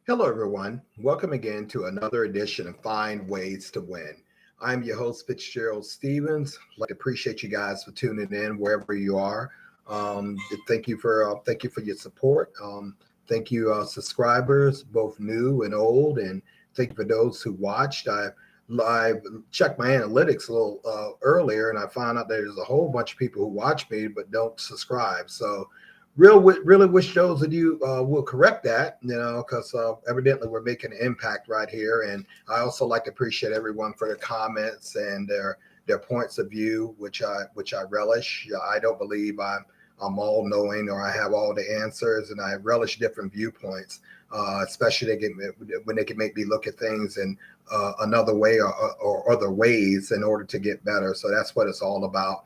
Hello, everyone. Welcome again to another edition of Find Ways to Win. I'm your host, FitzgeraldStephens. I'd like to appreciate you guys for tuning in wherever you are. Um, thank you for your support. Thank you, subscribers, both new and old, and thank you for those who watched. I checked my analytics a little earlier, and I found out there's a whole bunch of people who watch me but don't subscribe. So really wish those of you will correct that, because evidently we're making an impact right here. And I also like to appreciate everyone for their comments and their points of view, which I relish. I don't believe I'm all knowing or I have all the answers, and I relish different viewpoints, especially when they can make me look at things in another way or other ways in order to get better. So that's what it's all about: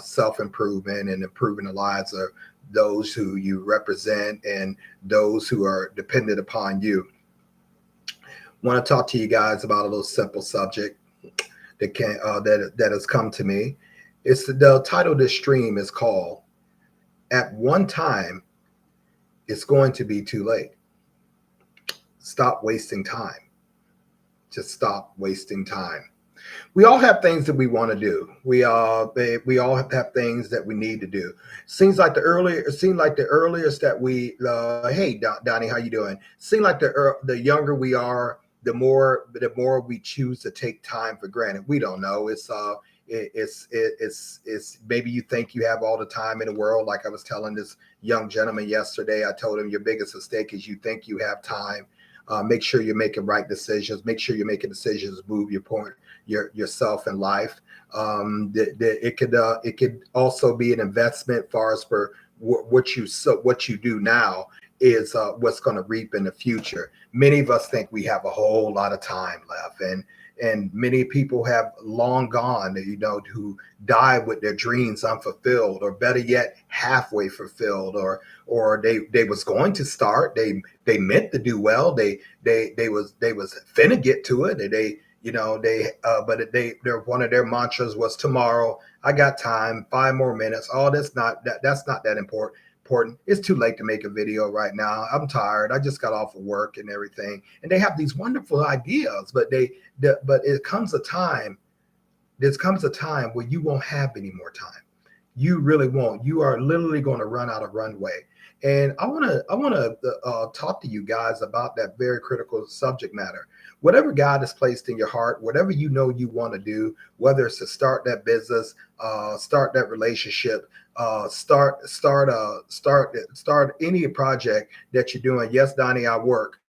self improvement and improving the lives of those who you represent and those who are dependent upon you. Want to talk to you guys about a little simple subject that has come to me. It's the title of this stream is called "At One Time It's Going to Be Too Late." Stop wasting time. Just stop wasting time. We all have things that we want to do. We all have to have things that we need to do. Seems like the earliest that we hey Donnie, how you doing? Seems like the younger we are, the more we choose to take time for granted. We don't know. It's maybe you think you have all the time in the world. Like I was telling this young gentleman yesterday, I told him your biggest mistake is you think you have time. Make sure you're making right decisions. Make sure you're making decisions. Move yourself in life. It could also be an investment. Far as for what you do now is what's going to reap in the future. Many of us think we have a whole lot of time left, and many people have long gone, who died with their dreams unfulfilled, or better yet, halfway fulfilled, or they was going to start. They meant to do well. They was finna get to it. But their one of their mantras was tomorrow. I got time, 5 more minutes. Oh, that's not that important. It's too late to make a video right now. I'm tired. I just got off of work and everything. And they have these wonderful ideas, but it comes a time. There comes a time where you won't have any more time. You really won't. You are literally going to run out of runway. And I want to talk to you guys about that very critical subject matter. Whatever God has placed in your heart, whatever you want to do, whether it's to start that business, start that relationship, start any project that you're doing. Yes, Donnie, I work.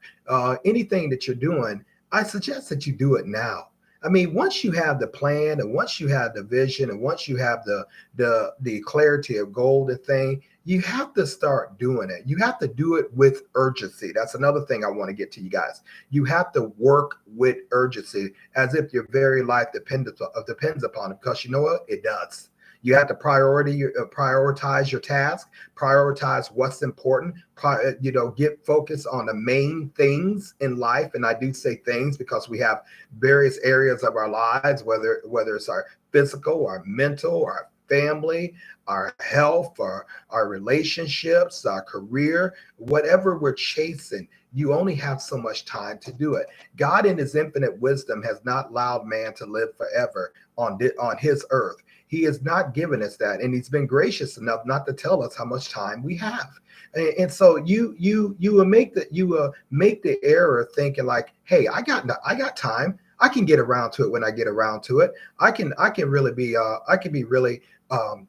Anything that you're doing, I suggest that you do it now. I mean, once you have the plan and once you have the vision and once you have the clarity of goal and thing, you have to start doing it. You have to do it with urgency. That's another thing I want to get to you guys. You have to work with urgency as if your very life depends upon it, because you know what? It does. You have to prioritize your task, prioritize what's important, get focused on the main things in life. And I do say things because we have various areas of our lives, whether it's our physical, our mental, our family, our health, our relationships, our career, whatever we're chasing. You only have so much time to do it. God, in his infinite wisdom, has not allowed man to live forever on his earth. He has not given us that, and he's been gracious enough not to tell us how much time we have. And so you will make the error thinking like, hey, I got time. I can get around to it when I get around to it. I can really be um,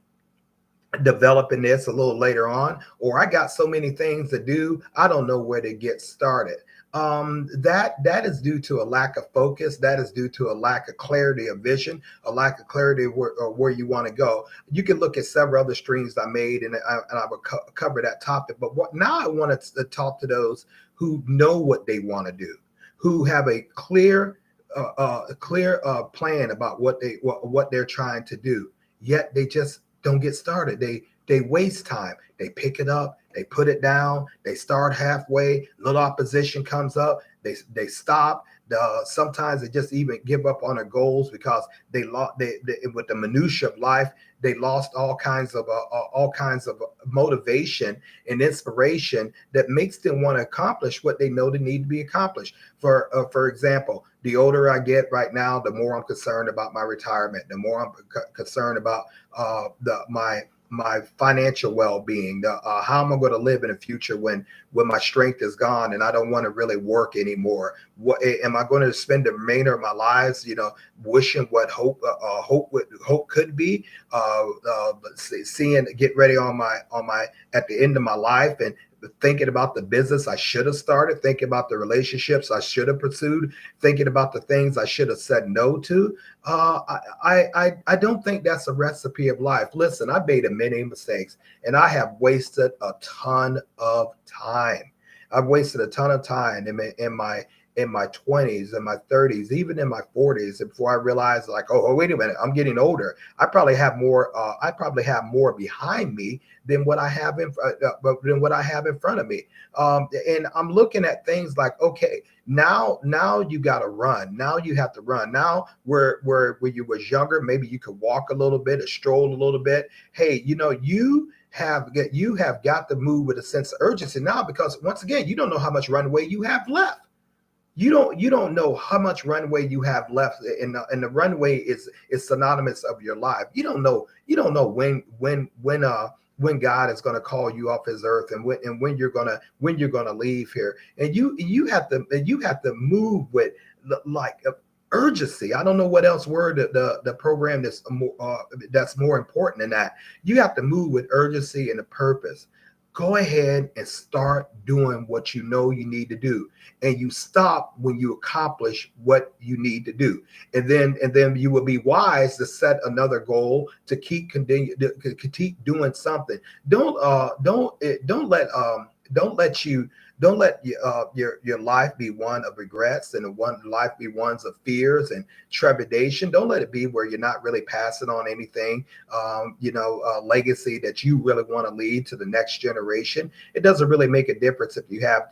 developing this a little later on, or I got so many things to do, I don't know where to get started. That is due to a lack of focus. That is due to a lack of clarity of vision, a lack of clarity of where you want to go. You can look at several other streams I made, and I will cover that topic. But now I want to talk to those who know what they want to do, who have a clear plan about what they're trying to do, yet they just don't get started. They waste time. They pick it up, they put it down, they start halfway, little opposition comes up, they stop, Sometimes they just even give up on their goals because they lost. They with the minutia of life, they lost all kinds of motivation and inspiration that makes them want to accomplish what they know they need to be accomplished. For example, the older I get right now, the more I'm concerned about my retirement, the more I'm concerned about my financial well-being, how am I going to live in the future when my strength is gone and I don't want to really work anymore? What am I going to spend the remainder of my lives, wishing what hope could be, seeing get ready on my at the end of my life and thinking about the business I should have started, thinking about the relationships I should have pursued, thinking about the things I should have said no to. I don't think that's a recipe of life. Listen, I made many mistakes and I have wasted a ton of time. I've wasted a ton of time in my 20s and my 30s, even in my 40s, before I realized, like, oh, wait a minute, I'm getting older. I probably have more. I probably have more behind me than what I have in front of me. And I'm looking at things like, okay, now you got to run. Now you have to run. Now where you was younger, maybe you could walk a little bit or stroll a little bit. Hey, you have got to move with a sense of urgency now, because once again, you don't know how much runway you have left. You don't know how much runway you have left, and the runway is synonymous of your life. You don't know when God is going to call you off His earth, and when you're gonna leave here, and you have to move with like urgency. I don't know what else word the program that's more important than that. You have to move with urgency and a purpose. Go ahead and start doing what you know you need to do, and you stop when you accomplish what you need to do, and then you will be wise to set another goal to keep doing something. Don't let your life be one of regrets, and one life be ones of fears and trepidation. Don't let it be where you're not really passing on anything, legacy that you really want to lead to the next generation. It doesn't really make a difference if you have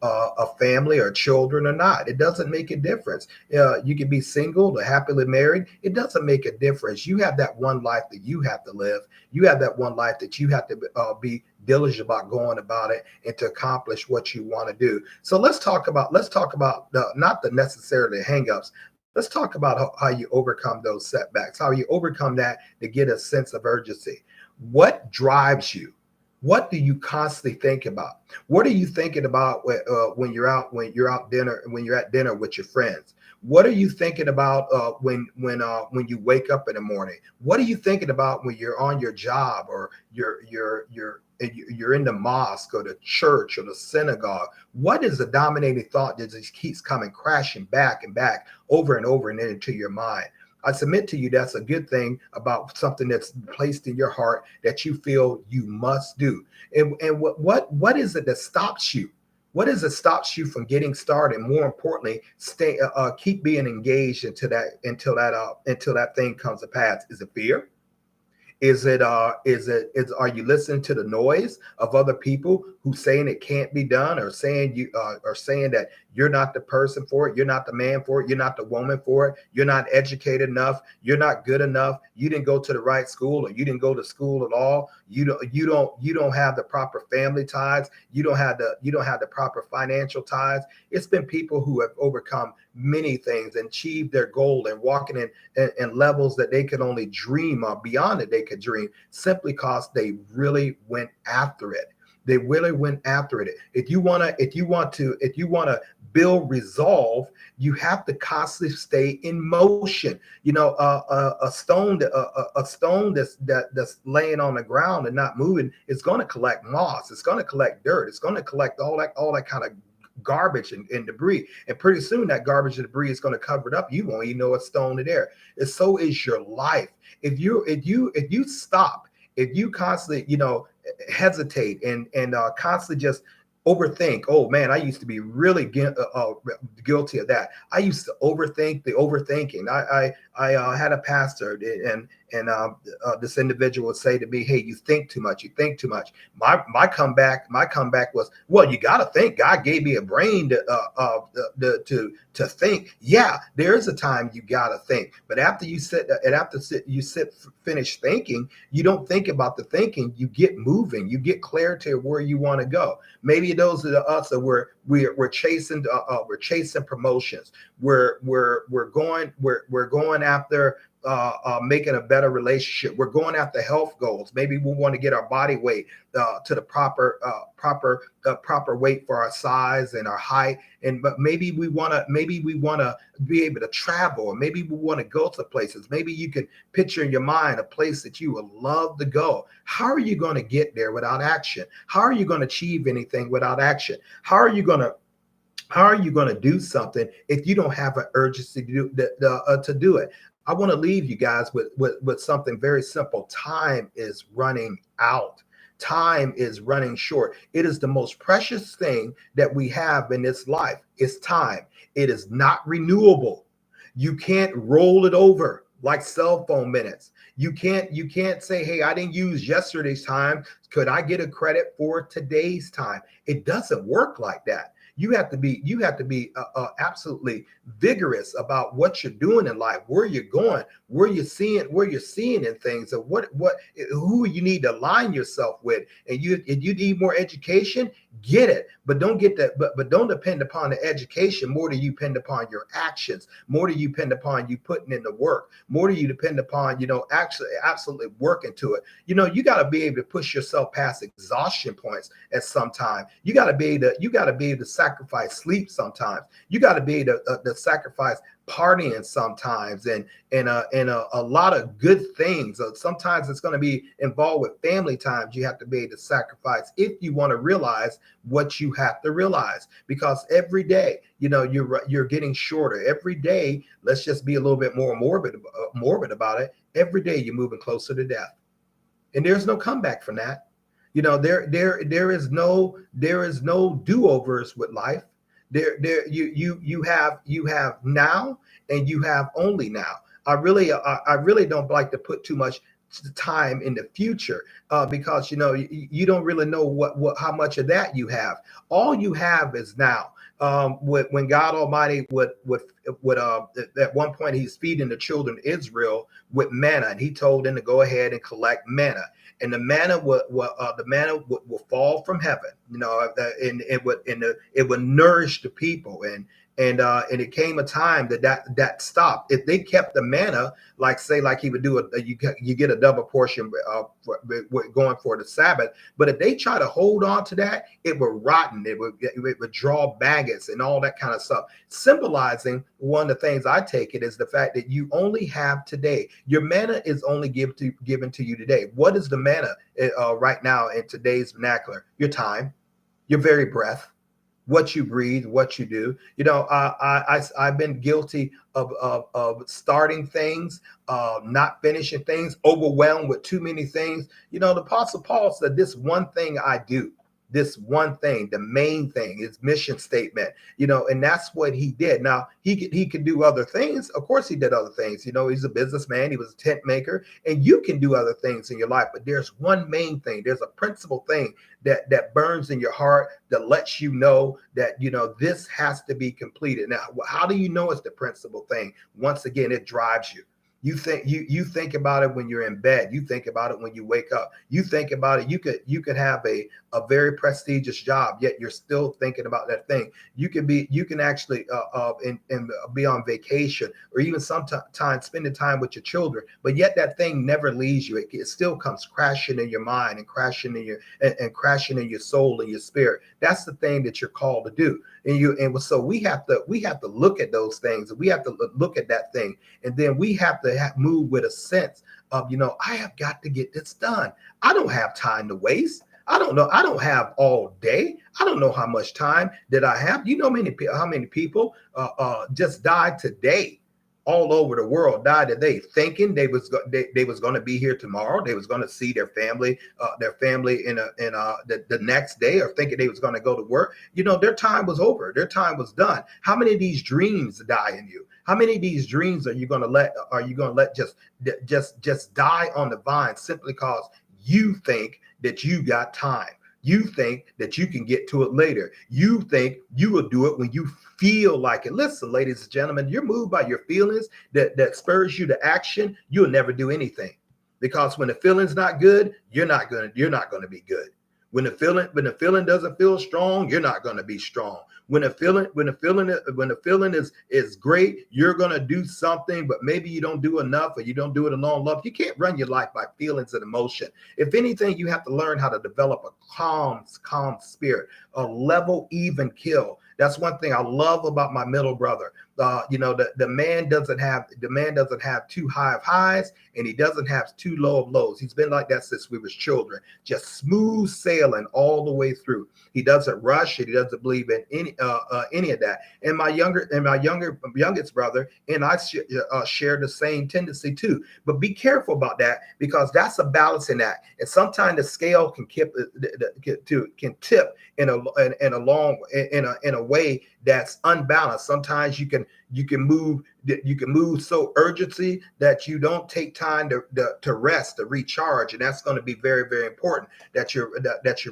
a family or children or not. It doesn't make a difference. You can be single or happily married. It doesn't make a difference. You have that one life that you have to live. You have that one life that you have to be diligent about going about it and to accomplish what you want to do. So let's talk about not the necessarily hangups. Let's talk about how you overcome those setbacks, how you overcome that to get a sense of urgency. What drives you? What do you constantly think about? What are you thinking about when you're at dinner with your friends? What are you thinking about when you wake up in the morning? What are you thinking about when you're on your job, or you're in the mosque or the church or the synagogue? What is the dominating thought that just keeps coming crashing back and back over and over and into your mind? I submit to you that's a good thing about something that's placed in your heart that you feel you must do. And what is it that stops you? What is it stops you from getting started? More importantly, keep being engaged until that thing comes to pass. Is it fear? Are you listening to the noise of other people who saying it can't be done, or saying that you're not the person for it, you're not the man for it, you're not the woman for it, you're not educated enough, you're not good enough, you didn't go to the right school, or you didn't go to school at all, you don't have the proper family ties, you don't have the proper financial ties. It's been people who have overcome many things and achieved their goal and walking in levels that they could only dream of, beyond that they could dream, simply because they really went after it. They really went after it. If you want to build resolve, you have to constantly stay in motion. A stone that's laying on the ground and not moving is going to collect moss. It's going to collect dirt. It's going to collect all that kind of garbage and debris. And pretty soon that garbage and debris is going to cover it up. You won't even know a stone is there. And so is your life. If you stop, if you constantly, hesitate and constantly just overthink. Oh man, I used to be really guilty of that. I used to overthink the overthinking. I had a pastor, this individual would say to me, "Hey, you think too much. You think too much." My comeback was, "Well, you got to think. God gave me a brain to think. Yeah, there is a time you got to think, but after finish thinking, you don't think about the thinking. You get moving. You get clarity of where you want to go. Maybe those are the us that we're chasing promotions. We're going after making a better relationship. We're going after health goals. Maybe we want to get our body weight to the proper weight for our size and our height. But maybe we want to be able to travel, or maybe we want to go to places. Maybe you can picture in your mind a place that you would love to go. How are you going to get there without action? How are you going to achieve anything without action? How are you going to do something if you don't have an urgency to do it? I want to leave you guys with something very simple. Time is running out. Time is running short. It is the most precious thing that we have in this life. It's time. It is not renewable. You can't roll it over like cell phone minutes. You can't say, "Hey, I didn't use yesterday's time. Could I get a credit for today's time?" It doesn't work like that. You have to be absolutely vigorous about what you're doing in life, where you're going, where you're seeing in things, and who you need to align yourself with. And you need more education, get it, but don't get that. But don't depend upon the education. More do you depend upon your actions. More do you depend upon you putting in the work. More do you depend upon actually absolutely working to it. You got to be able to push yourself past exhaustion points at some time. You got to be able to sacrifice sleep sometimes. You got to be able to sacrifice partying sometimes, and a lot of good things. Sometimes it's going to be involved with family times. You have to be able to sacrifice if you want to realize what you have to realize, because every day, you're getting shorter. Every day, let's just be a little bit more morbid about it. Every day you're moving closer to death, and there's no comeback from that. There is no do-overs with life. You have now, and you have only now. I really don't like to put too much time in the future, because you don't really know how much of that you have. All you have is now. When God Almighty would at one point, he's feeding the children of Israel with manna, and he told them to go ahead and collect manna, and the manna would fall from heaven, and it would nourish the people, and it came a time that stopped. If they kept the manna, like he would do you get a double portion going for the Sabbath. But if they try to hold on to that, it would rotten. It would draw maggots and all that kind of stuff. Symbolizing, one of the things I take it is the fact that you only have today. Your manna is only given to you today. What is the manna right now in today's vernacular? Your time, your very breath, what you breathe, what you do. I've been guilty of starting things, not finishing things, overwhelmed with too many things. The Apostle Paul said, "This one thing I do." This one thing, the main thing, his mission statement, and that's what he did. Now he could do other things. Of course, he did other things. He's a businessman. He was a tent maker, and you can do other things in your life. But there's one main thing. There's a principal thing that burns in your heart, that lets you know that this has to be completed. Now, how do you know it's the principal thing? Once again, it drives you. You think about it when you're in bed. You think about it when you wake up. You think about it. You could have a very prestigious job, yet you're still thinking about that thing. You can actually be on vacation, or even sometimes spending time with your children, but yet that thing never leaves you. It still comes crashing in your mind, and crashing in your soul and your spirit. That's the thing that you're called to do. So we have to look at those things. We have to look at that thing, and then we have to move with a sense of, I have got to get this done. I don't have time to waste. I don't know. I don't have all day. I don't know how much time that I have. How many people just died today, all over the world, died today, thinking they was going to be here tomorrow. They was going to see their family in the next day, or thinking they was going to go to work. Their time was over. Their time was done. How many of these dreams die in you? How many of these dreams are you going to let just die on the vine simply because you think that you got time? You think that you can get to it later. You think you will do it when you feel like it. Listen, ladies and gentlemen, you're moved by your feelings that spurs you to action. You'll never do anything, because when the feeling's not good, you're not gonna be good. When the feeling doesn't feel strong, you're not gonna be strong. When the feeling is great, you're gonna do something, but maybe you don't do enough, or you don't do it along love. You can't run your life by feelings and emotion. If anything, you have to learn how to develop a calm spirit, a level even kill. That's one thing I love about my middle brother. The man doesn't have too high of highs, and he doesn't have too low of lows. He's been like that since we was children, just smooth sailing all the way through. He doesn't rush, and he doesn't believe in any of that. And my youngest brother and I share the same tendency too. But be careful about that, because that's a balancing act, and sometimes the scale can tip in a way that's unbalanced. Sometimes you can move so urgency that you don't take time to rest, to recharge, and that's going to be very, very important that you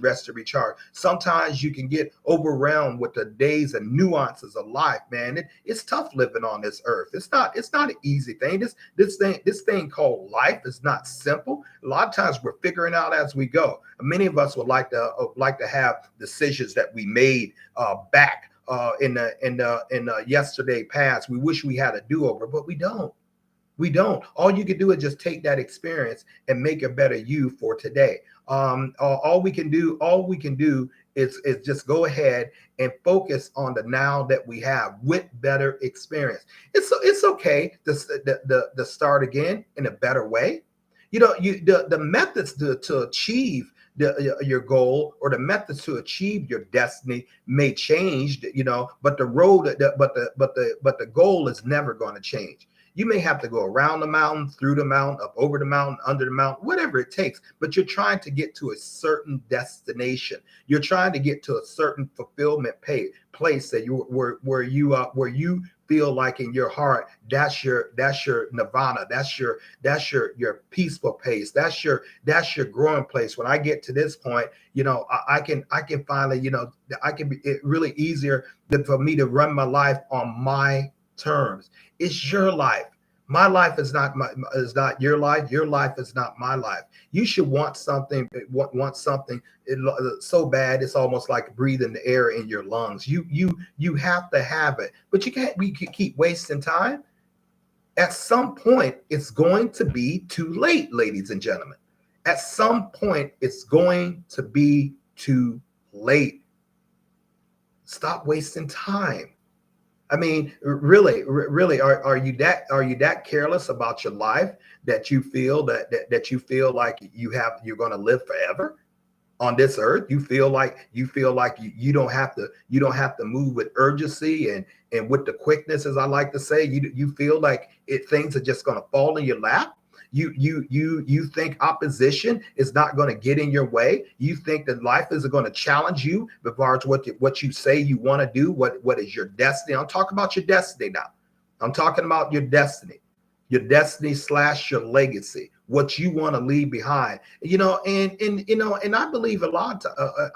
rest to recharge. Sometimes you can get overwhelmed with the days and nuances of life, man. It's tough living on this earth. It's not an easy thing. This thing called life is not simple. A lot of times we're figuring out as we go. Many of us would like to have decisions that we made back in the yesterday past. We wish we had a do-over, but we don't. All you can do is just take that experience and make a better you for today. All we can do is just go ahead and focus on the now that we have with better experience. It's okay to start again in a better way. The methods to achieve your goal, or the methods to achieve your destiny, may change, but the road, but the goal is never going to change. You may have to go around the mountain, through the mountain, up over the mountain, under the mountain, whatever it takes, but you're trying to get to a certain destination. You're trying to get to a certain fulfillment place that where you feel like in your heart that's your nirvana, that's your peaceful place, that's your growing place. When I get to this point, I can finally, I can be really easier for me to run my life on my terms. It's your life. My life is not your life. Your life is not my life. You should want something so bad it's almost like breathing the air in your lungs. You have to have it, but you can't. We keep wasting time. At some point, it's going to be too late, ladies and gentlemen. At some point, it's going to be too late. Stop wasting time. I mean, really, are you that careless about your life that you feel that you feel like you're going to live forever on this earth? You feel like you don't have to move with urgency and with the quickness, as I like to say. You feel like things are just going to fall in your lap. You think opposition is not going to get in your way. You think that life is going to challenge you as far as what you say you want to do. What is your destiny? I'm talking about your destiny now. I'm talking about your destiny / your legacy, what you want to leave behind. And I believe a lot.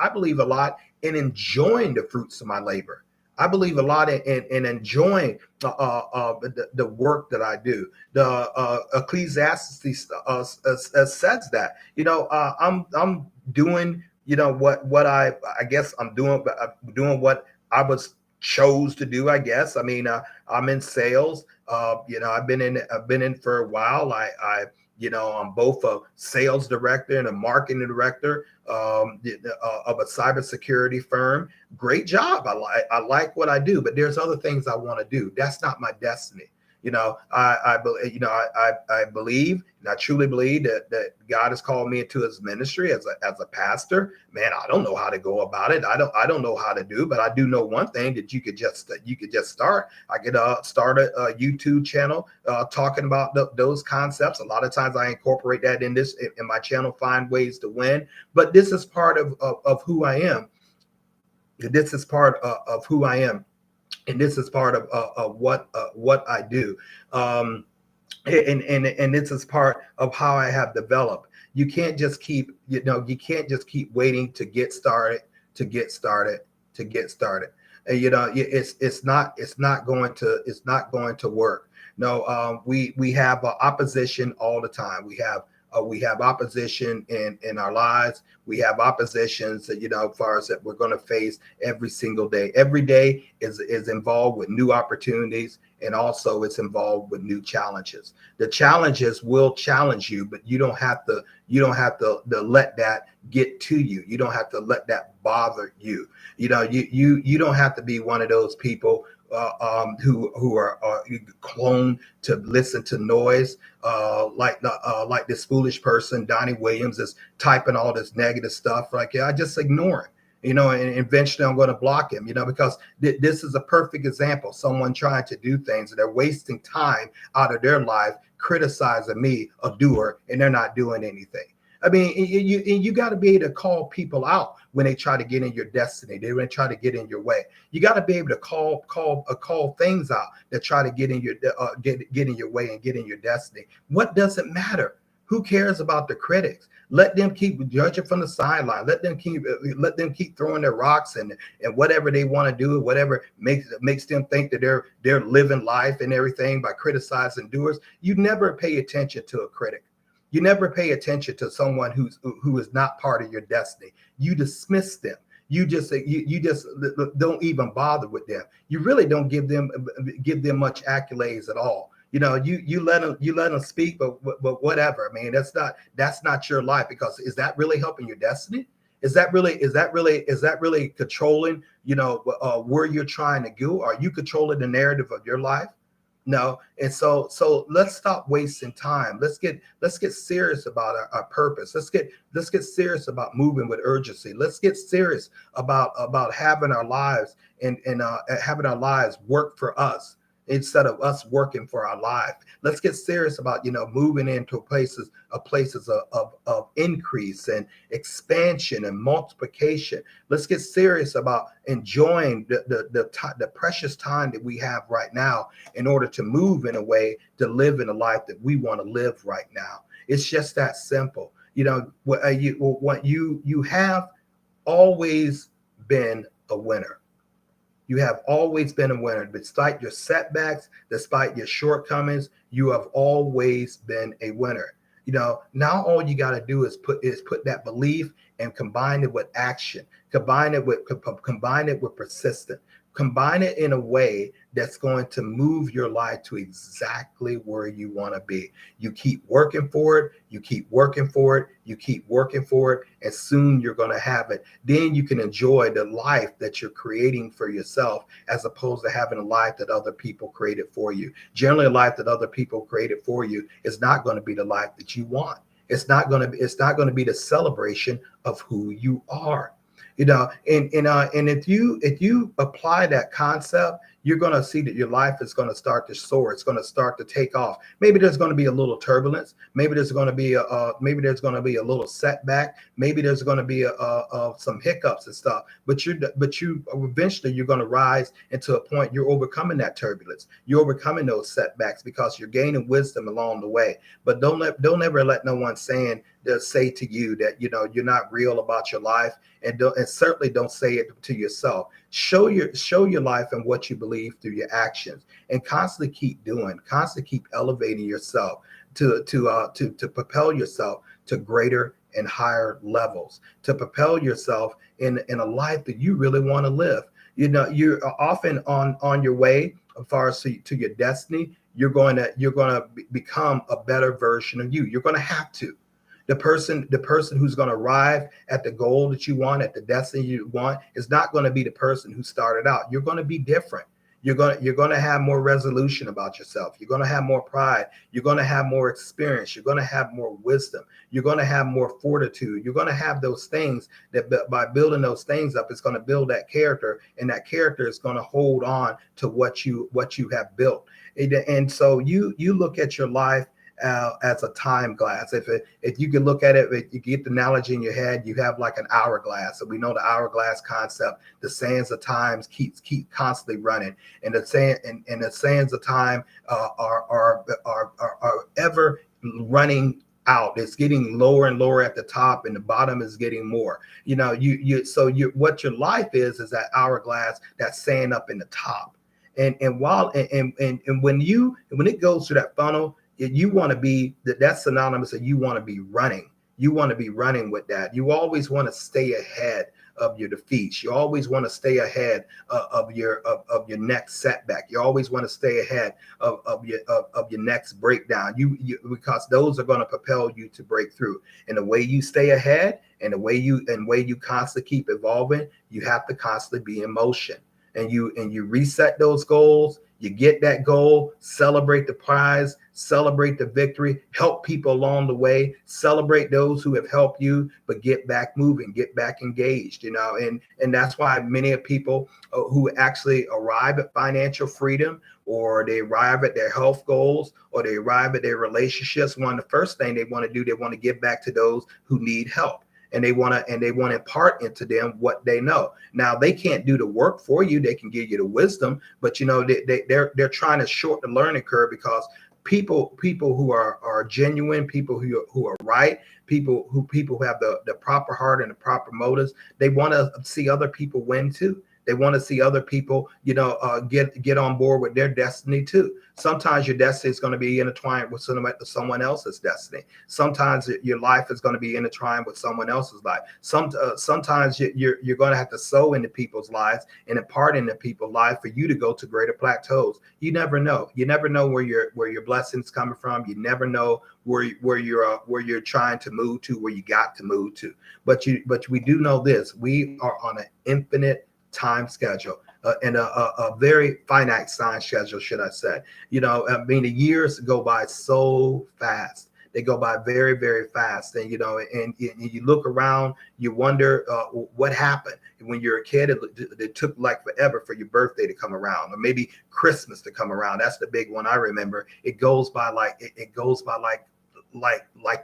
I believe a lot in enjoying the fruits of my labor. I believe a lot in enjoying the work that I do. The Ecclesiastes says that. I'm doing what I guess I'm doing what I was chose to do. I guess. I mean, I'm in sales. I've been in for a while. I'm both a sales director and a marketing director of a cybersecurity firm. Great job. I like what I do, but there's other things I want to do. That's not my destiny. I believe, and I truly believe that God has called me into His ministry as a pastor. Man, I don't know how to go about it. I don't know how to do, but I do know one thing, that you could just start. I could start a YouTube channel talking about those concepts. A lot of times I incorporate that in my channel, Find Ways to Win. But this is part of who I am. This is part of who I am. And this is part of what I do. Um, and this is part of how I have developed. You can't just keep, you can't just keep waiting to get started, to get started, to get started. And it's not going to work. No, we have opposition all the time. We have opposition in our lives. We have oppositions that, as far as that we're going to face every single day. Every day is involved with new opportunities, and also it's involved with new challenges. The challenges will challenge you, but you don't have to let that get to you. You don't have to let that bother you. You don't have to be one of those people who are cloned to listen to noise, like this foolish person Donnie Williams is typing all this negative stuff. Like, yeah, I just ignore it. And eventually I'm going to block him, because this is a perfect example. Someone trying to do things, and they're wasting time out of their life criticizing me, a doer, and they're not doing anything. I mean, you got to be able to call people out when they try to get in your destiny. They want to try to get in your way. You got to be able to call things out that try to get in your get in your way and get in your destiny. What does it matter? Who cares about the critics? Let them keep judging from the sideline. Let them keep throwing their rocks and whatever they want to do, whatever makes them think that they're living life and everything by criticizing doers. You never pay attention to a critic. You never pay attention to someone who is not part of your destiny. You dismiss them. You just don't even bother with them. You really don't give them much accolades at all. You let them speak, but whatever. I mean, that's not your life, because is that really helping your destiny? Is that really controlling, where you're trying to go? Are you controlling the narrative of your life? No. And so let's stop wasting time. Let's get serious about our purpose. Let's get serious about moving with urgency. Let's get serious about having our lives and having our lives work for us instead of us working for our life. Let's get serious about, moving into places of increase and expansion and multiplication. Let's get serious about enjoying the precious time that we have right now in order to move in a way to live in a life that we want to live right now. It's just that simple. You have always been a winner. You have always been a winner. Despite your setbacks, despite your shortcomings, you have always been a winner. Now all you got to do is put that belief and combine it with action, combine it with persistence, combine it in a way that's going to move your life to exactly where you want to be. You keep working for it, you keep working for it, you keep working for it, and soon you're going to have it. Then you can enjoy the life that you're creating for yourself, as opposed to having a life that other people created for you. Generally, a life that other people created for you is not going to be the life that you want. It's not going to be the celebration of who you are. And if you apply that concept, you're going to see that your life is going to start to soar. It's going to start to take off. Maybe there's going to be a little turbulence. Maybe there's going to be a little setback. Maybe there's going to be some hiccups and stuff. But you eventually you're going to rise into a point. You're overcoming that turbulence. You're overcoming those setbacks because you're gaining wisdom along the way. But don't ever let no one say to you that you're not real about your life, and certainly don't say it to yourself. Show your life and what you believe through your actions, and constantly keep elevating yourself to propel yourself to greater and higher levels, to propel yourself in a life that you really want to live. You're often on your way as far as to your destiny. You're going to become a better version of you. You're going to have to. The person who's going to arrive at the goal that you want, at the destiny you want, is not going to be the person who started out. You're going to be different. You're going to have more resolution about yourself. You're going to have more pride. You're going to have more experience. You're going to have more wisdom. You're going to have more fortitude. You're going to have those things that, by building those things up, it's going to build that character, and that character is going to hold on to what you have built. And so you look at your life as a time glass. If you can look at it, if you get the analogy in your head, you have like an hourglass. So we know the hourglass concept. The sands of times keep constantly running, and the sands of time are ever running out. It's getting lower and lower at the top, and the bottom is getting more. So what your life is that hourglass that's sand up in the top. And while and when it goes through that funnel, you want to be that's synonymous that you want to be running. You want to be running with that. You always want to stay ahead of your defeats. You always want to stay ahead of your next setback. You always want to stay ahead of your next breakdown. Because those are going to propel you to break through. And the way you stay ahead, and the way you constantly keep evolving, you have to constantly be in motion. And you reset those goals. You get that goal, celebrate the prize, celebrate the victory, help people along the way, celebrate those who have helped you, but get back moving, get back engaged, and that's why many of people who actually arrive at financial freedom, or they arrive at their health goals, or they arrive at their relationships, one of the first thing they want to do, they want to give back to those who need help. And they want to impart into them what they know. Now they can't do the work for you. They can give you the wisdom, but they're trying to shorten the learning curve, because people who are genuine, people who are right, people who have the proper heart and the proper motives, they want to see other people win too. They want to see other people, get on board with their destiny too. Sometimes your destiny is going to be intertwined with someone else's destiny. Sometimes your life is going to be intertwined with someone else's life. Sometimes you're going to have to sow into people's lives and impart into people's life for you to go to greater plateaus. You never know. You never know where your blessings coming from. You never know where you're trying to move to, where you got to move to. But we do know this: we are on an infinite time schedule, and a very finite time schedule, should I say. The years go by so fast. They go by very, very fast. And, and you look around, you wonder what happened. When you're a kid, it took like forever for your birthday to come around, or maybe Christmas to come around. That's the big one I remember. It goes by like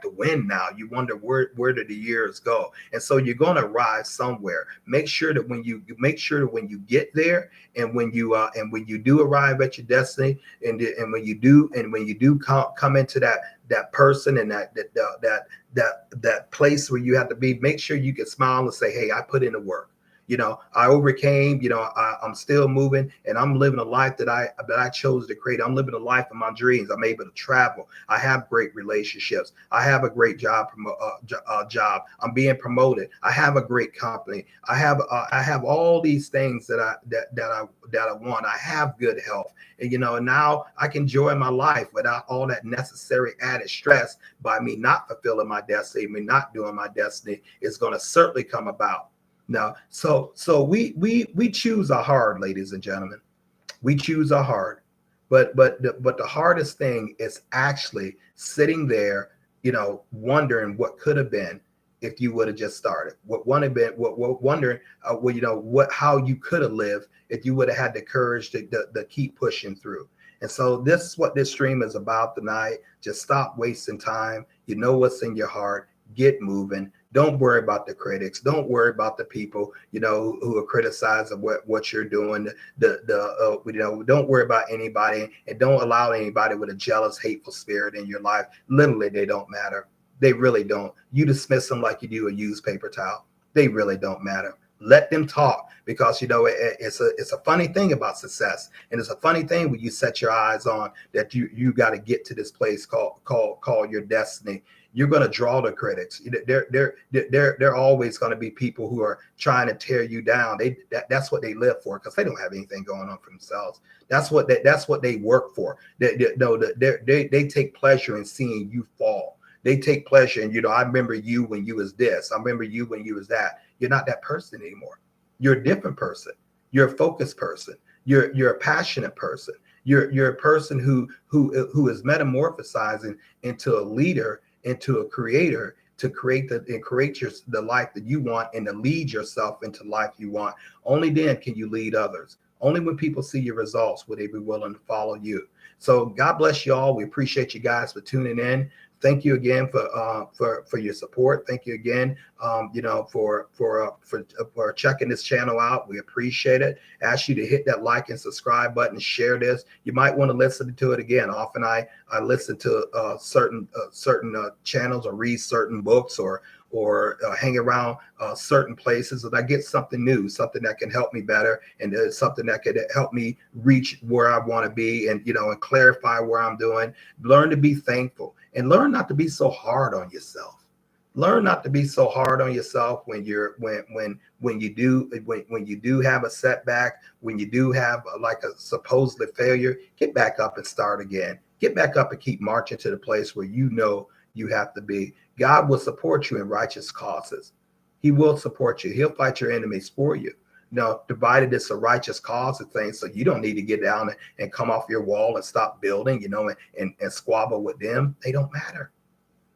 the wind now. You wonder where did the years go? And so you're going to arrive somewhere. Make sure that when you get there, and when you do arrive at your destiny, and when you do come into that person and that place where you have to be, make sure you can smile and say, hey, I put in the work. I overcame, I'm still moving, and I'm living a life that I chose to create. I'm living a life of my dreams. I'm able to travel. I have great relationships. I have a great job. I'm being promoted. I have a great company. I have all these things that I want. I have good health. And, now I can enjoy my life without all that necessary added stress by me not fulfilling my destiny, me not doing my destiny is going to certainly come about. Now, so we choose our hard, ladies and gentlemen. We choose our hard, but the hardest thing is actually sitting there, wondering what could have been if you would have just started. Wondering, how you could have lived if you would have had the courage to keep pushing through. And so this is what this stream is about tonight. Just stop wasting time. You know what's in your heart. Get moving. Don't worry about the critics. Don't worry about the people, who are criticizing what you're doing. Don't worry about anybody, and don't allow anybody with a jealous, hateful spirit in your life. Literally, they don't matter. They really don't. You dismiss them like you do a used paper towel. They really don't matter. Let them talk, because it's a funny thing about success, and it's a funny thing when you set your eyes on that you got to get to this place called your destiny. You're going to draw the critics. They're always going to be people who are trying to tear you down. That's what they live for, because they don't have anything going on for themselves. That's what they work for. They take pleasure in seeing you fall. They take pleasure in, I remember you when you was this. I remember you when you was that. You're not that person anymore. You're a different person. You're a focused person. You're a passionate person. You're a person who is metamorphosizing into a leader, into a creator, to create the life that you want, and to lead yourself into life you want. Only then can you lead others. Only when people see your results will they be willing to follow you. So God bless you all. We appreciate you guys for tuning in. Thank you again for your support. Thank you again, for checking this channel out. We appreciate it. Ask you to hit that like and subscribe button, share this. You might want to listen to it again. Often I listen to certain channels or read certain books or hang around certain places, and I get something new, something that can help me better, and something that could help me reach where I want to be, and and clarify where I'm doing. Learn to be thankful, and learn not to be so hard on yourself. Learn not to be so hard on yourself when you do have a setback, when you do have like a supposed failure. Get back up and start again. Get back up and keep marching to the place where you have to be. God will support you in righteous causes. He will support you. He'll fight your enemies for you. Divided it's a righteous cause of things, so you don't need to get down and come off your wall and stop building, and squabble with them. They don't matter.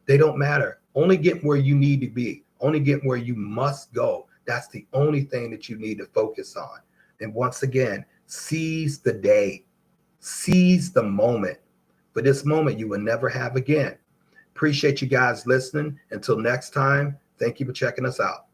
They don't matter. Only get where you need to be. Only get where you must go. That's the only thing that you need to focus on. And once again, seize the day. Seize the moment. For this moment you will never have again. Appreciate you guys listening. Until next time, thank you for checking us out.